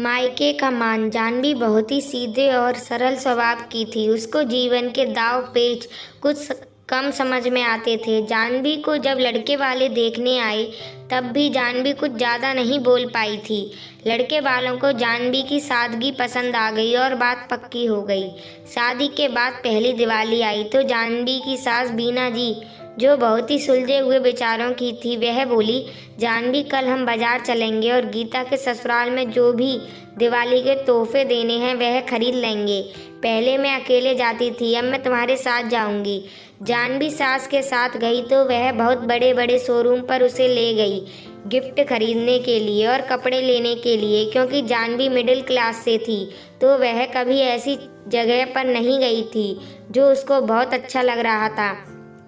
मायके का मान। जानवी बहुत ही सीधे और सरल स्वभाव की थी। उसको जीवन के दांव पेच कुछ कम समझ में आते थे। जानवी को जब लड़के वाले देखने आए तब भी जानवी कुछ ज़्यादा नहीं बोल पाई थी। लड़के वालों को जानवी की सादगी पसंद आ गई और बात पक्की हो गई। शादी के बाद पहली दिवाली आई तो जानवी की सास बीना जी, जो बहुत ही सुलझे हुए विचारों की थी, वह बोली, जानवी कल हम बाजार चलेंगे और गीता के ससुराल में जो भी दिवाली के तोहफे देने हैं वह खरीद लेंगे। पहले मैं अकेले जाती थी, अब मैं तुम्हारे साथ जाऊंगी। जानवी सास के साथ गई तो वह बहुत बड़े बड़े शोरूम पर उसे ले गई गिफ्ट खरीदने के लिए और कपड़े लेने के लिए। क्योंकि जानवी मिडिल क्लास से थी तो वह कभी ऐसी जगह पर नहीं गई थी जो उसको बहुत अच्छा लग रहा था।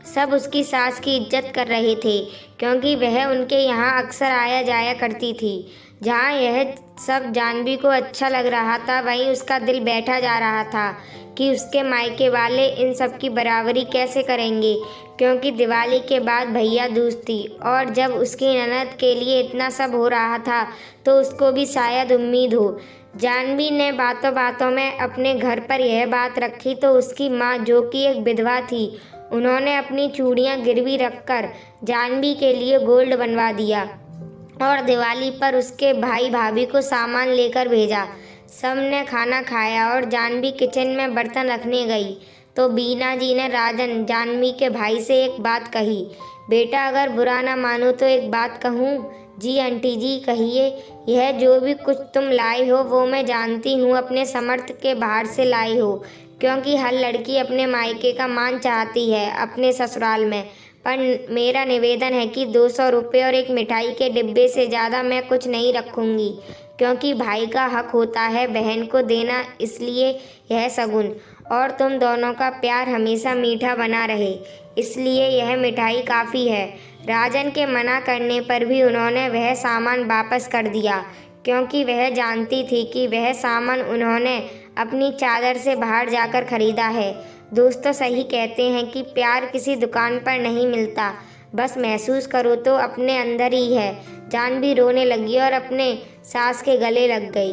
सब उसकी सास की इज्जत कर रहे थे क्योंकि वह उनके यहाँ अक्सर आया जाया करती थी। जहाँ यह सब जानवी को अच्छा लग रहा था, वहीं उसका दिल बैठा जा रहा था कि उसके मायके वाले इन सब की बराबरी कैसे करेंगे। क्योंकि दिवाली के बाद भैया दूज थी और जब उसकी ननद के लिए इतना सब हो रहा था तो उसको भी शायद उम्मीद हो। जानवी ने बातों बातों में अपने घर पर यह बात रखी तो उसकी माँ, जो कि एक विधवा थी, उन्होंने अपनी चूड़ियाँ गिरवी रखकर जानवी के लिए गोल्ड बनवा दिया और दिवाली पर उसके भाई भाभी को सामान लेकर भेजा। सबने खाना खाया और जानवी किचन में बर्तन रखने गई तो बीना जी ने राजन, जानवी के भाई से एक बात कही। बेटा, अगर बुरा ना मानो तो एक बात कहूँ? जी आंटी जी, कहिए। यह जो भी कुछ तुम लाई हो वो मैं जानती हूँ अपने समर्थ के बाहर से लाई हो, क्योंकि हर लड़की अपने मायके का मान चाहती है अपने ससुराल में। पर मेरा निवेदन है कि 200 रुपये और एक मिठाई के डिब्बे से ज़्यादा मैं कुछ नहीं रखूँगी, क्योंकि भाई का हक होता है बहन को देना, इसलिए यह शगुन और तुम दोनों का प्यार हमेशा मीठा बना रहे, इसलिए यह मिठाई काफ़ी है। राजन के मना करने पर भी उन्होंने वह सामान वापस कर दिया, क्योंकि वह जानती थी कि वह सामान उन्होंने अपनी चादर से बाहर जाकर खरीदा है। दोस्तों सही कहते हैं कि प्यार किसी दुकान पर नहीं मिलता, बस महसूस करो तो अपने अंदर ही है। जानवी रोने लगी और अपने सास के गले लग गई।